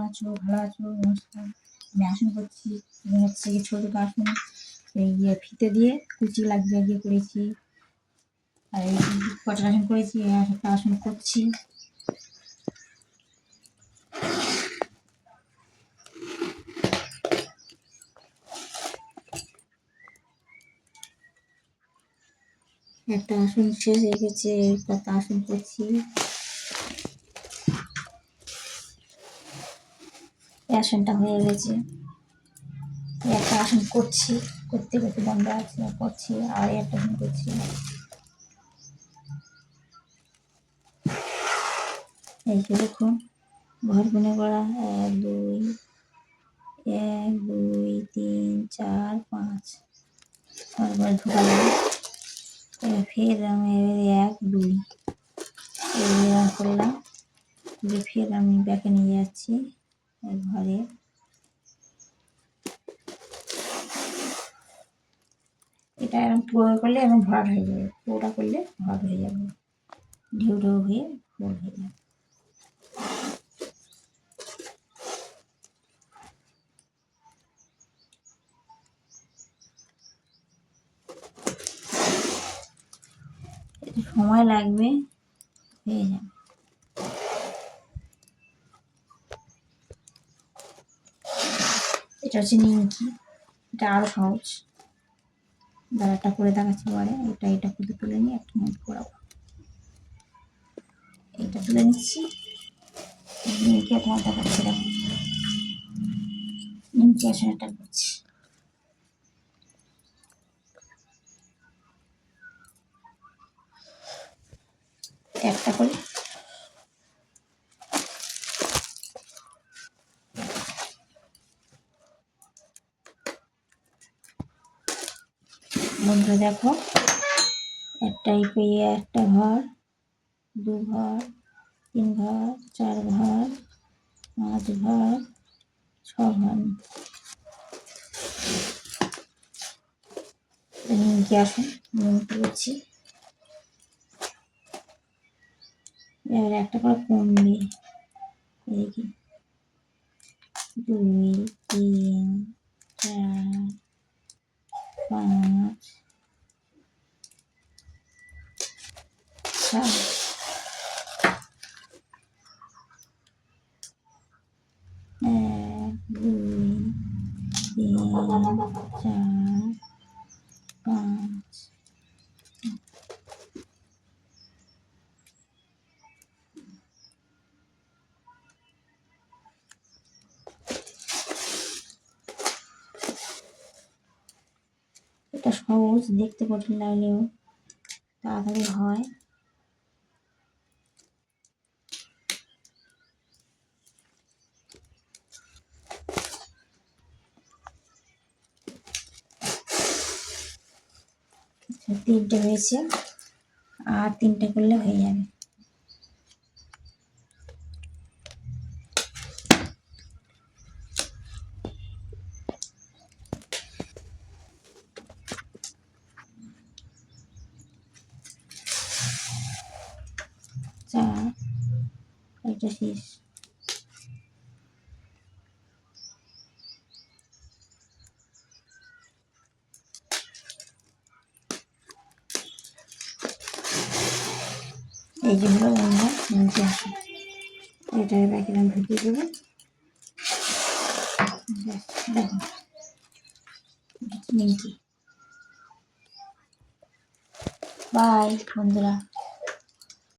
আছো? ভালো আছো? নমস্কার। আমি আসন করছি। এখানে হচ্ছে কি ছোট আসন এই ফিতে দিয়ে কুচি লাগিয়ে করেছি। আর এই কটার আসন করেছি, একটা আসন করছি। একটা আসন শেষ হয়ে গেছে, কটা আসন করছি। আসনটা হয়ে গেছে, একটা আসন করছি, করতে করতে বন্ধ আছে, করছি আর একটা আসন করছি। এই যে দেখুন ঘর গুনে করা 1 2 1 2 3 4 5 তারপর ঢুকালাম। ফের আমি 1 2 এইরকম করলাম, যে ফের আমি ব্যাকে নিয়ে যাচ্ছি ঘরে। এটা এরকম পুরো করলে এবং ভরাট হয়ে যাবে, পুরোটা করলে ভরাট হয়ে যাবে, ঢেউ ঢেউ হয়ে ফুল হয়ে যাবে। একটু সময় লাগবে, হয়ে যাবে। এটা হচ্ছে নিমকি, এটা আরও সহজ। দাঁড়াটা করে দেখাচ্ছি পরে। এটা করে তুলে নিয়ে একটা নোট করাবো। এটা তুলে নিচ্ছি, নিমকি তোমার দেখাচ্ছি। নিমকি আসলে এটা করছি। একটা করে বন্ধুরা দেখো, একটাই পেয়ে একটা ঘর, 2 ঘর, 3 ঘর, 4 ঘর, 5 ঘর, 6 ঘর। নিমকি আসুন, নিমকি করছি। এবার একটা করে কমবে, এদিকে 2 3 4 5 6 1 2 3 4 5। এটা সহজ, দেখতে কঠিন লাগলেও তাড়াতাড়ি হয়। তিনটে হয়েছে, আর 3টে করলে হয়ে যাবে। এটা শেষ। এই যে হলো আমরা নিচে আসি, এটা ব্যাকে আমি ঢুকিয়ে দেবো। দেখো নিমকি। বাই বন্ধুরা।